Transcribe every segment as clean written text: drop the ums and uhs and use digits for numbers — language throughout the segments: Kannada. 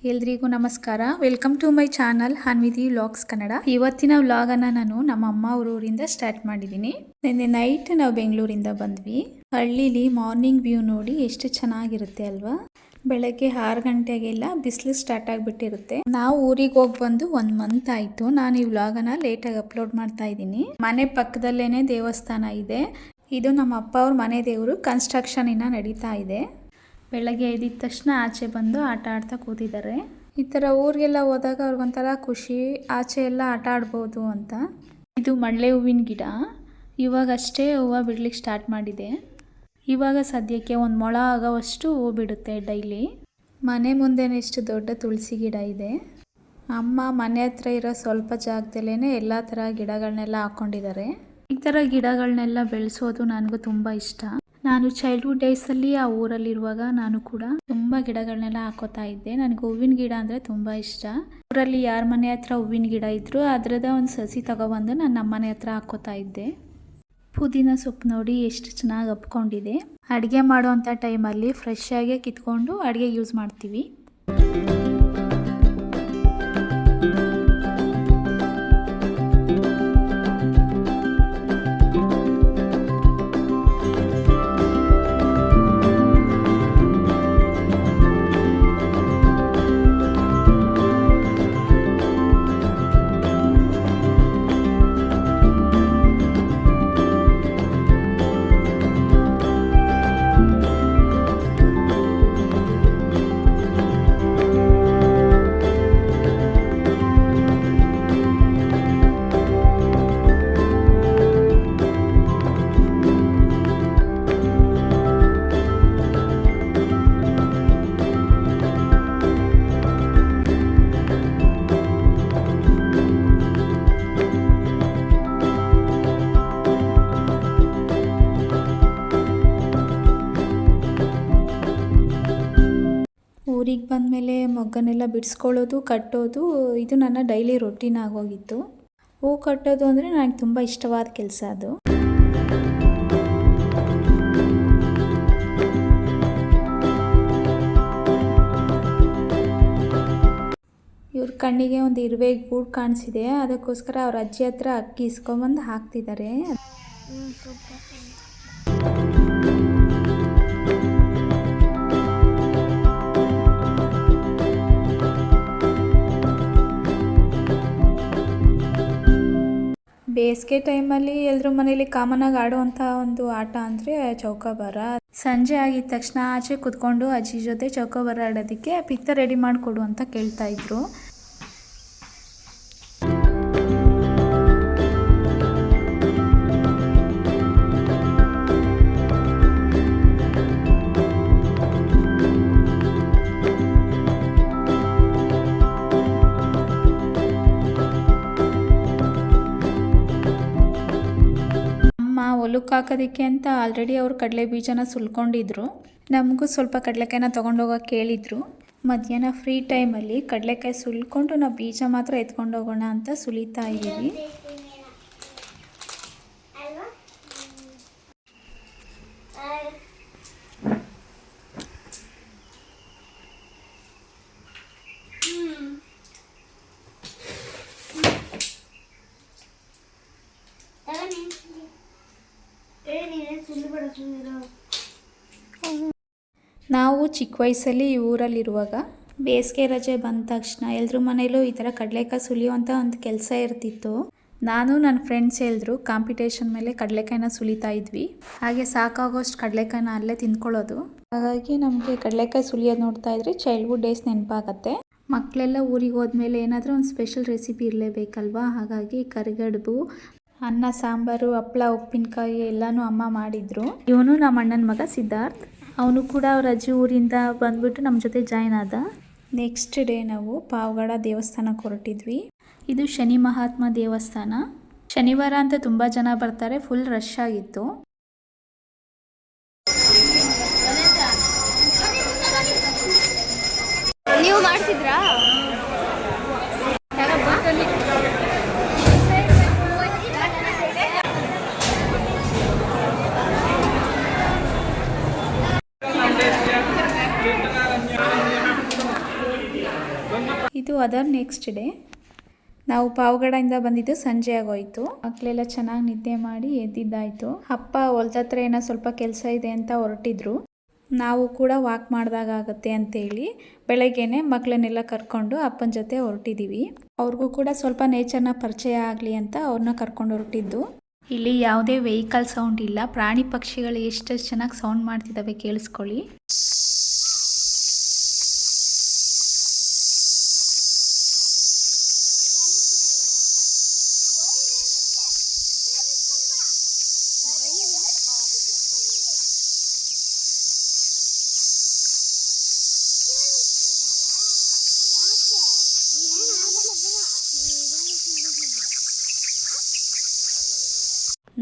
ಎಲ್ರಿಗೂ ನಮಸ್ಕಾರ. Welcome to my channel Hanviti vlogs Kannada. ಇವತ್ತಿನ ವ್ಲಾಗನ್ನು ನಾನು ನಮ್ಮ ಅಮ್ಮ ಅವ್ರ ಊರಿಂದ ಸ್ಟಾರ್ಟ್ ಮಾಡಿದ್ದೀನಿ. ನಿನ್ನೆ ನೈಟ್ ನಾವು ಬೆಂಗಳೂರಿಂದ ಬಂದ್ವಿ. ಹಳ್ಳಿಲಿ ಮಾರ್ನಿಂಗ್ ವ್ಯೂ ನೋಡಿ ಎಷ್ಟು ಚೆನ್ನಾಗಿರುತ್ತೆ ಅಲ್ವಾ. ಬೆಳಗ್ಗೆ 6 ಗಂಟೆಗೆಲ್ಲ ಬಿಸಿಲು ಸ್ಟಾರ್ಟ್ ಆಗಿಬಿಟ್ಟಿರುತ್ತೆ. ನಾವು ಊರಿಗೆ ಹೋಗಿ ಬಂದು 1 ಮಂತ್ ಆಯಿತು. ನಾನು ಈ ವ್ಲಾಗನ್ನು ಲೇಟಾಗಿ ಅಪ್ಲೋಡ್ ಮಾಡ್ತಾ ಇದ್ದೀನಿ. ಮನೆ ಪಕ್ಕದಲ್ಲೇ ದೇವಸ್ಥಾನ ಇದೆ. ಇದು ನಮ್ಮ ಅಪ್ಪ ಅವ್ರ ಮನೆ ದೇವರು. ಕನ್ಸ್ಟ್ರಕ್ಷನ್ ಇನ್ನ ನಡೀತಾ ಇದೆ. ಬೆಳಗ್ಗೆ ಎದ್ದಿದ ತಕ್ಷಣ ಆಚೆ ಬಂದು ಆಟ ಆಡ್ತಾ ಕೂತಿದ್ದಾರೆ. ಈ ಥರ ಊರಿಗೆಲ್ಲ ಹೋದಾಗ ಅವ್ರಿಗೊಂಥರ ಖುಷಿ, ಆಚೆ ಎಲ್ಲ ಆಟ ಆಡ್ಬೋದು ಅಂತ. ಇದು ಮಳ್ಳೆ ಹೂವಿನ ಗಿಡ. ಇವಾಗಷ್ಟೇ ಹೂವು ಬಿಡ್ಲಿಕ್ಕೆ ಸ್ಟಾರ್ಟ್ ಮಾಡಿದೆ. ಇವಾಗ ಸದ್ಯಕ್ಕೆ 1 ಮೊಳ ಆಗೋವಷ್ಟು ಹೂವು ಬಿಡುತ್ತೆ ಡೈಲಿ. ಮನೆ ಮುಂದೆನೇ ಎಷ್ಟು ದೊಡ್ಡ ತುಳಸಿ ಗಿಡ ಇದೆ. ಅಮ್ಮ ಮನೆ ಹತ್ರ ಇರೋ ಸ್ವಲ್ಪ ಜಾಗದಲ್ಲೇ ಎಲ್ಲ ಥರ ಗಿಡಗಳನ್ನೆಲ್ಲ ಹಾಕ್ಕೊಂಡಿದ್ದಾರೆ. ಈ ಥರ ಗಿಡಗಳನ್ನೆಲ್ಲ ಬೆಳೆಸೋದು ನನಗೂ ತುಂಬ ಇಷ್ಟ. ನಾನು ಚೈಲ್ಡ್ಹುಡ್ ಡೇಸಲ್ಲಿ ಆ ಊರಲ್ಲಿರುವಾಗ ನಾನು ಕೂಡ ತುಂಬ ಗಿಡಗಳನ್ನೆಲ್ಲ ಹಾಕೋತಾ ಇದ್ದೆ. ನನಗೆ ಹೂವಿನ ಗಿಡ ಅಂದರೆ ತುಂಬ ಇಷ್ಟ. ಊರಲ್ಲಿ ಯಾರ ಮನೆ ಹತ್ರ ಹೂವಿನ ಗಿಡ ಇದ್ದರೂ ಅದರದ್ದೇ ಒಂದು ಸಸಿ ತಗೊಬಂದು ನಾನು ನಮ್ಮ ಮನೆ ಹತ್ರ ಹಾಕೋತಾ ಇದ್ದೆ. ಪುದೀನ ಸೊಪ್ಪು ನೋಡಿ ಎಷ್ಟು ಚೆನ್ನಾಗಿ ಹಬ್ಕೊಂಡಿದೆ. ಅಡುಗೆ ಮಾಡೋವಂಥ ಟೈಮಲ್ಲಿ ಫ್ರೆಶ್ ಆಗಿ ಕಿತ್ಕೊಂಡು ಅಡುಗೆ ಯೂಸ್ ಮಾಡ್ತೀವಿ. ಊರಿಗೆ ಬಂದಮೇಲೆ ಮೊಗ್ಗನ್ನೆಲ್ಲ ಬಿಡಿಸ್ಕೊಳ್ಳೋದು, ಕಟ್ಟೋದು ಇದು ನನ್ನ ಡೈಲಿ ರೊಟೀನ್ ಆಗೋಗಿತ್ತು. ಹೂ ಕಟ್ಟೋದು ಅಂದರೆ ನನಗೆ ತುಂಬ ಇಷ್ಟವಾದ ಕೆಲಸ ಅದು. ಇವ್ರ ಕಣ್ಣಿಗೆ ಒಂದು ಇರುವೆ ಗೂಡು ಕಾಣಿಸಿದೆ. ಅದಕ್ಕೋಸ್ಕರ ಅವ್ರ ಅಜ್ಜಿ ಹತ್ರ ಅಕ್ಕಿ ಇಸ್ಕೊಂಬಂದು ಹಾಕ್ತಿದ್ದಾರೆ. ಬೇಸಿಗೆ ಟೈಮಲ್ಲಿ ಎಲ್ಲರ ಮನೇಲಿ ಕಾಮನಾಗಿ ಆಡುವಂಥ ಒಂದು ಆಟ ಅಂದರೆ ಚೌಕಾಬಾರ. ಸಂಜೆ ಆಗಿದ ತಕ್ಷಣ ಆಚೆ ಕುತ್ಕೊಂಡು ಅಜ್ಜಿ ಜೊತೆ ಚೌಕಾಬಾರ ಆಡೋದಕ್ಕೆ ಪಿತ್ತ ರೆಡಿ ಮಾಡಿಕೊಡು ಅಂತ ಕೇಳ್ತಾ ಇದ್ರು. ಹೊಲಕ್ಕೆ ಹಾಕೋದಕ್ಕೆ ಅಂತ ಆಲ್ರೆಡಿ ಅವರು ಕಡಲೆ ಬೀಜನ ಸುಲ್ಕೊಂಡಿದ್ರು. ನಮಗೂ ಸ್ವಲ್ಪ ಕಡಲೆಕಾಯಿನ ತೊಗೊಂಡೋಗೋಕೆ ಕೇಳಿದ್ರು. ಮಧ್ಯಾಹ್ನ ಫ್ರೀ ಟೈಮಲ್ಲಿ ಕಡಲೆಕಾಯಿ ಸುಲ್ಕೊಂಡು ನಾವು ಬೀಜ ಮಾತ್ರ ಎತ್ಕೊಂಡೋಗೋಣ ಅಂತ ಸುಲಿತಾ ಇದ್ದೀವಿ. ನಾವು ಚಿಕ್ಕ ವಯಸ್ಸಲ್ಲಿ ಈ ಊರಲ್ಲಿರುವಾಗ ಬೇಸಿಗೆ ರಜೆ ಬಂದ ತಕ್ಷಣ ಎಲ್ಲರ ಮನೇಲೂ ಈ ಥರ ಕಡಲೆಕಾಯಿ ಸುಲಿಯುವಂಥ ಒಂದು ಕೆಲಸ ಇರ್ತಿತ್ತು. ನಾನು ನನ್ನ ಫ್ರೆಂಡ್ಸ್ ಎಲ್ಲರೂ ಕಾಂಪಿಟೇಷನ್ ಮೇಲೆ ಕಡಲೆಕಾಯಿನ ಸುಲಿತಾ ಇದ್ವಿ. ಹಾಗೆ ಸಾಕಾಗೋಷ್ಟು ಕಡಲೆಕಾಯಿನ ಅಲ್ಲೇ ತಿಂದ್ಕೊಳ್ಳೋದು. ಹಾಗಾಗಿ ನಮಗೆ ಕಡಲೆಕಾಯಿ ಸುಲಿಯೋದು ನೋಡ್ತಾ ಇದ್ರೆ ಚೈಲ್ಡ್ಹುಡ್ ಡೇಸ್ ನೆನಪಾಗತ್ತೆ. ಮಕ್ಕಳೆಲ್ಲ ಊರಿಗೆ ಹೋದ್ಮೇಲೆ ಏನಾದರೂ ಒಂದು ಸ್ಪೆಷಲ್ ರೆಸಿಪಿ ಇರಲೇಬೇಕಲ್ವಾ. ಹಾಗಾಗಿ ಕರಿಗಡುಬು, ಅನ್ನ, ಸಾಂಬಾರು, ಹಪ್ಪಳ, ಉಪ್ಪಿನಕಾಯಿ ಎಲ್ಲನೂ ಅಮ್ಮ ಮಾಡಿದ್ರು. ಇವನು ನಮ್ಮ ಅಣ್ಣನ ಮಗ ಸಿದ್ಧಾರ್ಥ್. ಅವನು ಕೂಡ ಅವ್ರ ಅಜ್ಜಿ ಊರಿಂದ ಬಂದ್ಬಿಟ್ಟು ನಮ್ಮ ಜೊತೆ ಜಾಯ್ನ್ ಆದ. ನೆಕ್ಸ್ಟ್ ಡೇ ನಾವು ಪಾವಗಡ ದೇವಸ್ಥಾನಕ್ಕೆ ಹೊರಟಿದ್ವಿ. ಇದು ಶನಿ ಮಹಾತ್ಮ ದೇವಸ್ಥಾನ. ಶನಿವಾರ ಅಂತ ತುಂಬ ಜನ ಬರ್ತಾರೆ, ಫುಲ್ ರಶ್ ಆಗಿತ್ತು. ನೀವು ಮಾಡಿಸಿದ್ರಾ? ಇದು ಅದರ್ ನೆಕ್ಸ್ಟ್ ಡೇ. ನಾವು ಪಾವಗಡದಿಂದ ಬಂದಿದ್ದು ಸಂಜೆ ಆಗೋಯ್ತು. ಮಕ್ಕಳೆಲ್ಲ ಚೆನ್ನಾಗಿ ನಿದ್ದೆ ಮಾಡಿ ಎದ್ದಿದ್ದಾಯ್ತು. ಅಪ್ಪ ಹೊಲ್ದತ್ರ ಏನೋ ಸ್ವಲ್ಪ ಕೆಲಸ ಇದೆ ಅಂತ ಹೊರಟಿದ್ರು. ನಾವು ಕೂಡ ವಾಕ್ ಮಾಡಿದಾಗ ಆಗುತ್ತೆ ಅಂತೇಳಿ ಬೆಳಗ್ಗೆನೆ ಮಕ್ಕಳನ್ನೆಲ್ಲ ಕರ್ಕೊಂಡು ಅಪ್ಪನ ಜೊತೆ ಹೊರಟಿದ್ದೀವಿ. ಅವ್ರಿಗೂ ಕೂಡ ಸ್ವಲ್ಪ ನೇಚರ್ನ ಪರಿಚಯ ಆಗಲಿ ಅಂತ ಅವ್ರನ್ನ ಕರ್ಕೊಂಡು ಹೊರಟಿದ್ದು. ಇಲ್ಲಿ ಯಾವುದೇ ವೆಹಿಕಲ್ ಸೌಂಡ್ ಇಲ್ಲ. ಪ್ರಾಣಿ ಪಕ್ಷಿಗಳು ಎಷ್ಟು ಚೆನ್ನಾಗಿ ಸೌಂಡ್ ಮಾಡ್ತಿದ್ದಾವೆ ಕೇಳಿಸ್ಕೊಳ್ಳಿ.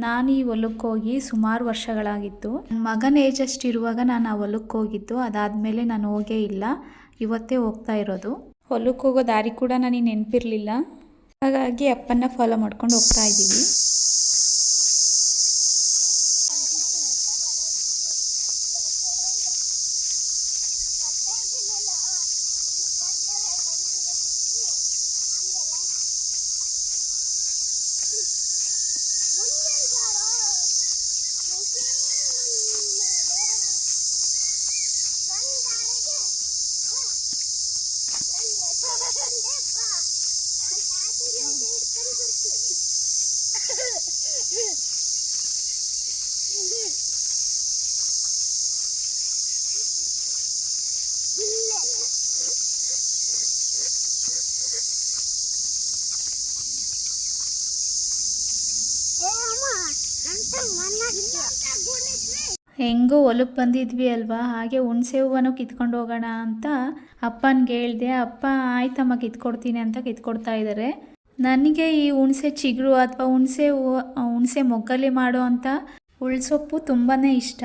ನಾನು ಈ ಹೊಲಕ್ಕೆ ಹೋಗಿ ಸುಮಾರು ವರ್ಷಗಳಾಗಿತ್ತು. ನನ್ನ ಮಗನ ಏಜ್ ಅಷ್ಟಿರುವಾಗ ನಾನು ಆ ಹೊಲಕ್ಕೆ ಹೋಗಿದ್ದು. ಅದಾದಮೇಲೆ ನಾನು ಹೋಗೇ ಇಲ್ಲ. ಇವತ್ತೇ ಹೋಗ್ತಾ ಇರೋದು. ಹೊಲಕ್ಕೆ ಹೋಗೋ ದಾರಿ ಕೂಡ ನನಗೆ ನೆನಪಿರಲಿಲ್ಲ. ಹಾಗಾಗಿ ಅಪ್ಪನ್ನ ಫಾಲೋ ಮಾಡ್ಕೊಂಡು ಹೋಗ್ತಾ ಇದ್ದೀವಿ. ಹೆಂಗೋ ಹೊಲಕ್ಕೆ ಬಂದಿದ್ವಿ ಅಲ್ವಾ, ಹಾಗೆ ಹುಣಸೆ ಹೂವನ್ನು ಕಿತ್ಕೊಂಡು ಹೋಗೋಣ ಅಂತ ಅಪ್ಪನಿಗೆ ಹೇಳಿದೆ. ಅಪ್ಪ ಆಯ್ತಮ್ಮ ಕಿತ್ಕೊಡ್ತೀನಿ ಅಂತ ಕಿತ್ಕೊಡ್ತಾ ಇದ್ದಾರೆ. ನನಗೆ ಈ ಹುಣಸೆ ಚಿಗುರು ಅಥವಾ ಹುಣಸೆ ಮೊಗ್ಗಲ್ಲಿ ಮಾಡೋ ಅಂತ ಉಳ್ಸೊಪ್ಪು ತುಂಬಾ ಇಷ್ಟ.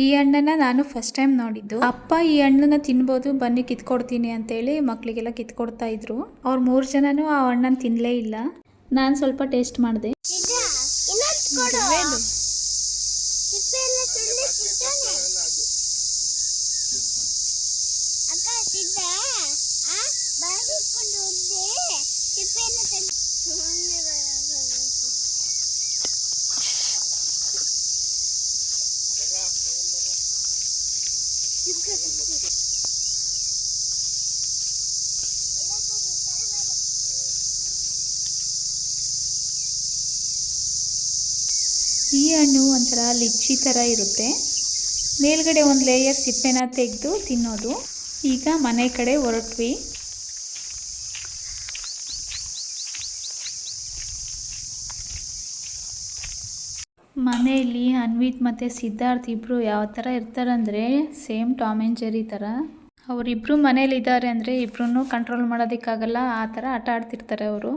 ಈ ಹಣ್ಣನ್ನು ನಾನು ಫಸ್ಟ್ ಟೈಮ್ ನೋಡಿದ್ದು. ಅಪ್ಪ ಈ ಹಣ್ಣನ್ನ ತಿನ್ಬೋದು, ಬನ್ನಿ ಕಿತ್ಕೊಡ್ತೀನಿ ಅಂತೇಳಿ ಮಕ್ಕಳಿಗೆಲ್ಲ ಕಿತ್ಕೊಡ್ತಾ ಇದ್ರು. ಅವ್ರು 3 ಜನನೂ ಆ ಹಣ್ಣನ್ನು ತಿನ್ನಲೇ ಇಲ್ಲ. ನಾನು ಸ್ವಲ್ಪ ಟೇಸ್ಟ್ ಮಾಡಿದೆ. ಈ ಹಣ್ಣು ಒಂಥರ ಲಿಚ್ಚಿ ಥರ ಇರುತ್ತೆ. ಮೇಲ್ಗಡೆ ಒಂದು ಲೇಯರ್ ಸಿಪ್ಪೆನ ತೆಗೆದು ತಿನ್ನೋದು. ಈಗ ಮನೆ ಕಡೆ ಹೊರಟ್ವಿ. ಮನೆಯಲ್ಲಿ ಅನ್ವಿತ್ ಮತ್ತು ಸಿದ್ಧಾರ್ಥ್ ಇಬ್ಬರು ಯಾವ ಥರ ಇರ್ತಾರಂದರೆ ಸೇಮ್ ಟಾಮ್ ಆ್ಯಂಡ್ ಜೆರ್ರಿ ಥರ. ಅವರಿಬ್ಬರು ಮನೇಲಿದ್ದಾರೆ ಅಂದರೆ ಇಬ್ಬರೂ ಕಂಟ್ರೋಲ್ ಮಾಡೋದಕ್ಕಾಗಲ್ಲ, ಆ ಥರ ಆಟ ಆಡ್ತಿರ್ತಾರೆ ಅವರು.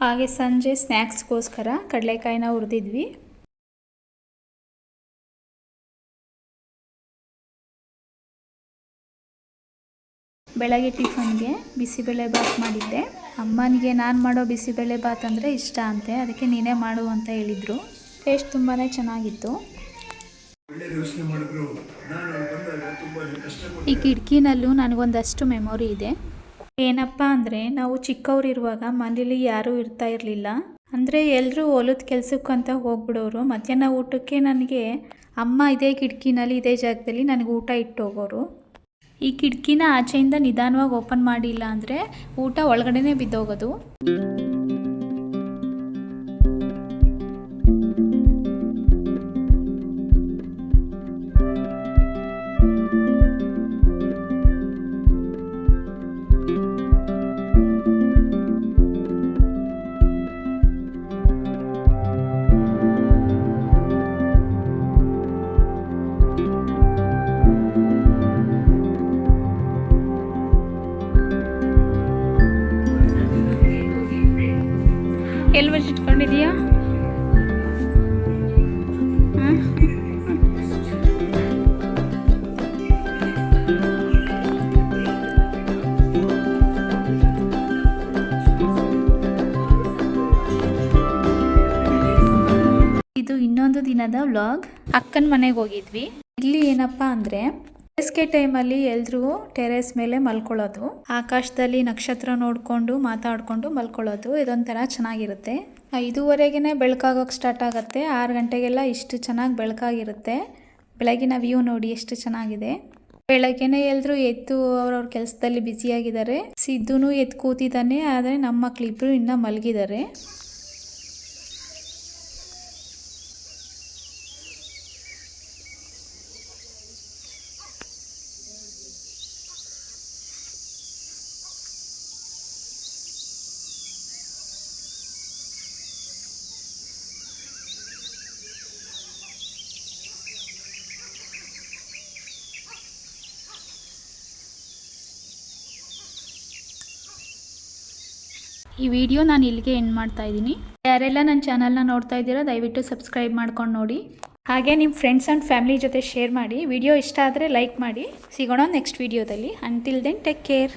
ಹಾಗೆ ಸಂಜೆ ಸ್ನ್ಯಾಕ್ಸ್ಗೋಸ್ಕರ ಕಡಲೆಕಾಯಿನ ಹುರಿದಿದ್ವಿ. ಬೆಳಗ್ಗೆ ಟಿಫನ್ಗೆ ಬಿಸಿಬೇಳೆ ಬಾತ್ ಮಾಡಿದ್ದೆ. ಅಮ್ಮನಿಗೆ ನಾನು ಮಾಡೋ ಬಿಸಿಬೇಳೆ ಬಾತ್ ಅಂದರೆ ಇಷ್ಟ ಅಂತೆ, ಅದಕ್ಕೆ ನೀನೇ ಮಾಡು ಅಂತ ಹೇಳಿದರು. ಟೇಸ್ಟ್ ತುಂಬಾ ಚೆನ್ನಾಗಿತ್ತು. ಈ ಕಿಟಕಿನಲ್ಲೂ ನನಗೊಂದಷ್ಟು ಮೆಮೊರಿ ಇದೆ. ಏನಪ್ಪ ಅಂದರೆ ನಾವು ಚಿಕ್ಕವರಿರುವಾಗ ಮನೇಲಿ ಯಾರೂ ಇರ್ತಾ ಇರಲಿಲ್ಲ. ಅಂದರೆ ಎಲ್ಲರೂ ಹೊಲದ ಕೆಲಸಕ್ಕಂತ ಹೋಗ್ಬಿಡೋರು. ಮಧ್ಯಾಹ್ನ ಊಟಕ್ಕೆ ನನಗೆ ಅಮ್ಮ ಇದೇ ಕಿಟಕಿನಲ್ಲಿ ಇದೇ ಜಾಗದಲ್ಲಿ ನನಗೆ ಊಟ ಇಟ್ಟು ಹೋಗೋರು. ಈ ಕಿಟಕಿನ ಆಚೆಯಿಂದ ನಿಧಾನವಾಗಿ ಓಪನ್ ಮಾಡಿಲ್ಲ ಅಂದರೆ ಊಟ ಒಳಗಡೆನೇ ಬಿದ್ದೋಗೋದು. ಎಲ್ಲಿ ಬಚ್ಚಿಟ್ಕೊಂಡಿದೀಯಾ? ಇದು ಇನ್ನೊಂದು ದಿನದ ವ್ಲಾಗ್. ಅಕ್ಕನ ಮನೆಗೆ ಹೋಗಿದ್ವಿ. ಇಲ್ಲಿ ಏನಪ್ಪ ಅಂದರೆ ಬೇಸಿಗೆ ಟೈಮಲ್ಲಿ ಎಲ್ಲರೂ ಟೆರೇಸ್ ಮೇಲೆ ಮಲ್ಕೊಳ್ಳೋದು, ಆಕಾಶದಲ್ಲಿ ನಕ್ಷತ್ರ ನೋಡಿಕೊಂಡು ಮಾತಾಡಿಕೊಂಡು ಮಲ್ಕೊಳ್ಳೋದು. ಇದೊಂಥರ ಚೆನ್ನಾಗಿರುತ್ತೆ. 5:30ಗೆ ಬೆಳಕಾಗೋಕೆ ಸ್ಟಾರ್ಟ್ ಆಗುತ್ತೆ. 6 ಗಂಟೆಗೆಲ್ಲ ಇಷ್ಟು ಚೆನ್ನಾಗಿ ಬೆಳಕಾಗಿರುತ್ತೆ. ಬೆಳಗಿನ ವ್ಯೂ ನೋಡಿ ಎಷ್ಟು ಚೆನ್ನಾಗಿದೆ. ಬೆಳಗ್ಗೆನೇ ಎಲ್ಲರೂ ಎದ್ದು ಅವ್ರವ್ರ ಕೆಲಸದಲ್ಲಿ ಬ್ಯುಸಿಯಾಗಿದ್ದಾರೆ. ಸಿದ್ದುನು ಎದ್ದು ಕೂತಿದ್ದಾನೆ, ಆದರೆ ನಮ್ಮ ಮಕ್ಕಳಿಬ್ರು ಇನ್ನೂ ಮಲಗಿದ್ದಾರೆ. ಈ ವಿಡಿಯೋ ನಾನು ಇಲ್ಲಿಗೆ ಎಂಡ್ ಮಾಡ್ತಾ ಇದ್ದೀನಿ. ಯಾರೆಲ್ಲ ನನ್ನ ಚಾನಲ್ನ ನೋಡ್ತಾ ಇದ್ದೀರಾ ದಯವಿಟ್ಟು ಸಬ್ಸ್ಕ್ರೈಬ್ ಮಾಡ್ಕೊಂಡು ನೋಡಿ. ಹಾಗೆ ನಿಮ್ಮ ಫ್ರೆಂಡ್ಸ್ ಆ್ಯಂಡ್ ಫ್ಯಾಮಿಲಿ ಜೊತೆ ಶೇರ್ ಮಾಡಿ. ವಿಡಿಯೋ ಇಷ್ಟ ಆದರೆ ಲೈಕ್ ಮಾಡಿ. ಸಿಗೋಣ ನೆಕ್ಸ್ಟ್ ವಿಡಿಯೋದಲ್ಲಿ. Until then take care.